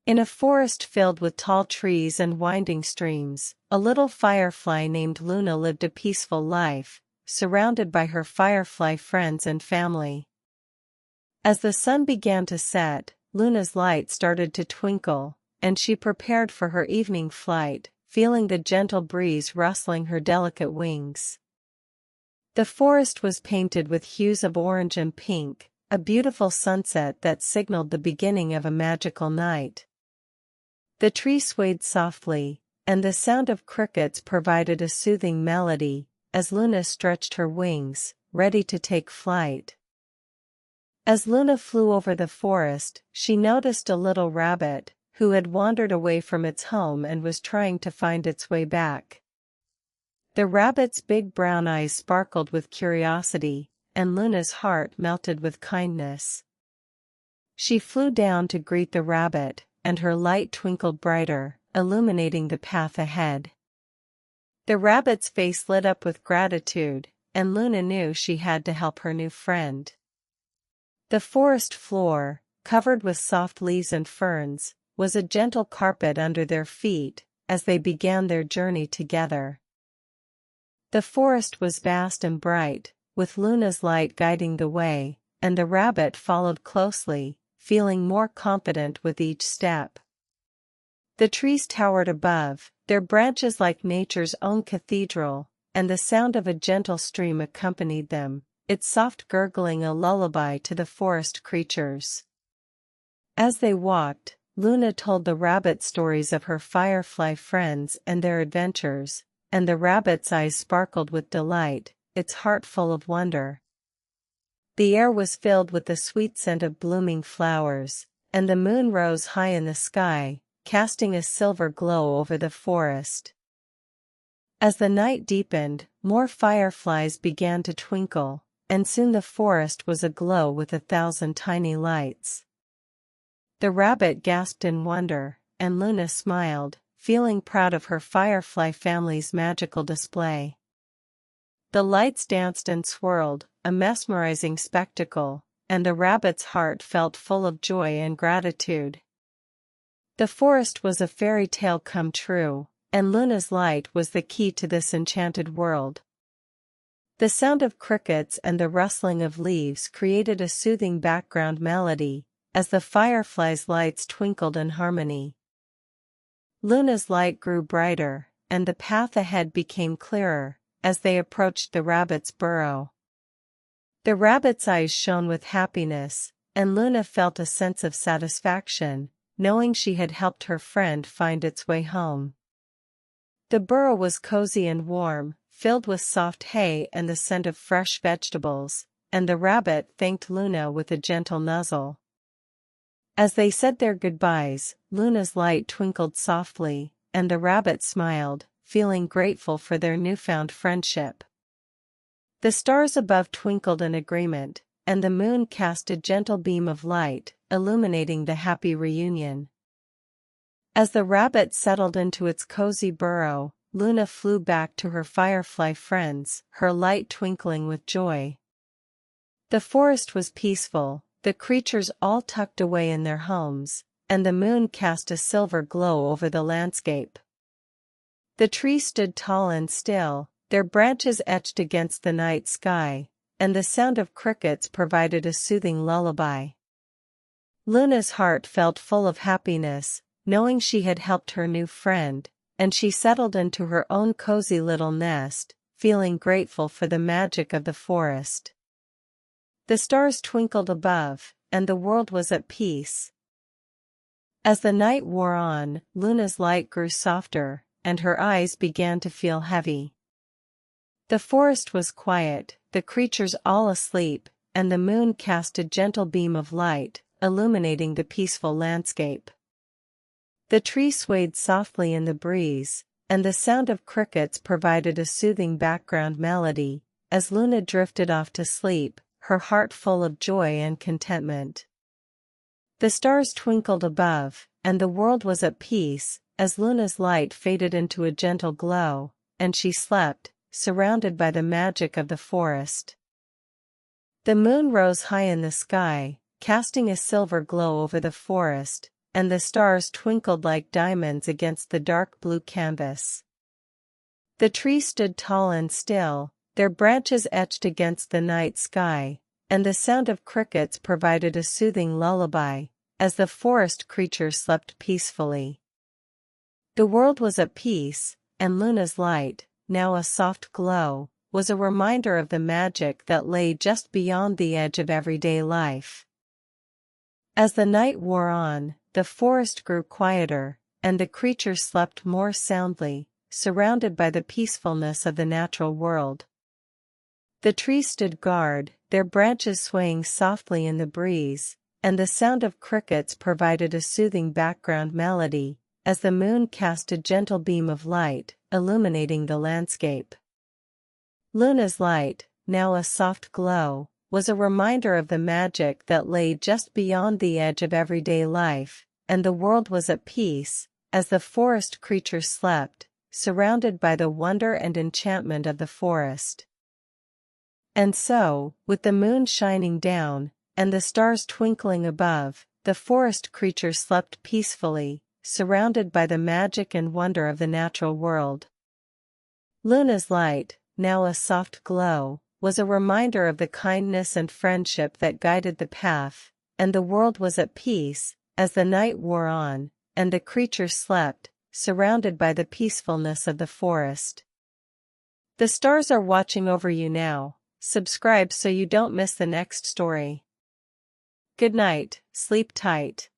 In a forest filled with tall trees and winding streams, a little firefly named Luna lived a peaceful life, surrounded by her firefly friends and family. As the sun began to set, Luna's light started to twinkle, and she prepared for her evening flight, feeling the gentle breeze rustling her delicate wings. The forest was painted with hues of orange and pink, a beautiful sunset that signaled the beginning of a magical night. The tree swayed softly, and the sound of crickets provided a soothing melody, as Luna stretched her wings, ready to take flight. As Luna flew over the forest, she noticed a little rabbit, who had wandered away from its home and was trying to find its way back. The rabbit's big brown eyes sparkled with curiosity, and Luna's heart melted with kindness. She flew down to greet the rabbit, and her light twinkled brighter, illuminating the path ahead. The rabbit's face lit up with gratitude, and Luna knew she had to help her new friend. The forest floor, covered with soft leaves and ferns, was a gentle carpet under their feet, as they began their journey together. The forest was vast and bright, with Luna's light guiding the way, and the rabbit followed closely, feeling more confident with each step. The trees towered above, their branches like nature's own cathedral, and the sound of a gentle stream accompanied them, its soft gurgling a lullaby to the forest creatures. As they walked, Luna told the rabbit stories of her firefly friends and their adventures, and the rabbit's eyes sparkled with delight, its heart full of wonder. The air was filled with the sweet scent of blooming flowers, and the moon rose high in the sky, casting a silver glow over the forest. As the night deepened, more fireflies began to twinkle, and soon the forest was aglow with 1,000 tiny lights. The rabbit gasped in wonder, and Luna smiled, feeling proud of her firefly family's magical display. The lights danced and swirled, a mesmerizing spectacle, and the rabbit's heart felt full of joy and gratitude. The forest was a fairy tale come true, and Luna's light was the key to this enchanted world. The sound of crickets and the rustling of leaves created a soothing background melody, as the fireflies' lights twinkled in harmony. Luna's light grew brighter, and the path ahead became clearer, as they approached the rabbit's burrow. The rabbit's eyes shone with happiness, and Luna felt a sense of satisfaction, knowing she had helped her friend find its way home. The burrow was cozy and warm, filled with soft hay and the scent of fresh vegetables, and the rabbit thanked Luna with a gentle nuzzle. As they said their goodbyes, Luna's light twinkled softly, and the rabbit smiled, feeling grateful for their newfound friendship. The stars above twinkled in agreement, and the moon cast a gentle beam of light, illuminating the happy reunion. As the rabbit settled into its cozy burrow, Luna flew back to her firefly friends, her light twinkling with joy. The forest was peaceful, the creatures all tucked away in their homes, and the moon cast a silver glow over the landscape. The trees stood tall and still, their branches etched against the night sky, and the sound of crickets provided a soothing lullaby. Luna's heart felt full of happiness, knowing she had helped her new friend, and she settled into her own cozy little nest, feeling grateful for the magic of the forest. The stars twinkled above, and the world was at peace. As the night wore on, Luna's light grew softer, and her eyes began to feel heavy. The forest was quiet, the creatures all asleep, and the moon cast a gentle beam of light, illuminating the peaceful landscape. The trees swayed softly in the breeze, and the sound of crickets provided a soothing background melody, as Luna drifted off to sleep, her heart full of joy and contentment. The stars twinkled above, and the world was at peace, as Luna's light faded into a gentle glow, and she slept, surrounded by the magic of the forest. The moon rose high in the sky, casting a silver glow over the forest, and the stars twinkled like diamonds against the dark blue canvas. The trees stood tall and still, their branches etched against the night sky, and the sound of crickets provided a soothing lullaby, as the forest creatures slept peacefully. The world was at peace, and Luna's light, now a soft glow, was a reminder of the magic that lay just beyond the edge of everyday life. As the night wore on, the forest grew quieter, and the creatures slept more soundly, surrounded by the peacefulness of the natural world. The trees stood guard, their branches swaying softly in the breeze, and the sound of crickets provided a soothing background melody, as the moon cast a gentle beam of light, illuminating the landscape. Luna's light, now a soft glow, was a reminder of the magic that lay just beyond the edge of everyday life, and the world was at peace, as the forest creatures slept, surrounded by the wonder and enchantment of the forest. And so, with the moon shining down, and the stars twinkling above, the forest creatures slept peacefully, surrounded by the magic and wonder of the natural world. Luna's light, now a soft glow, was a reminder of the kindness and friendship that guided the path, and the world was at peace, as the night wore on, and the creatures slept, surrounded by the peacefulness of the forest. The stars are watching over you now. Subscribe so you don't miss the next story. Good night, sleep tight.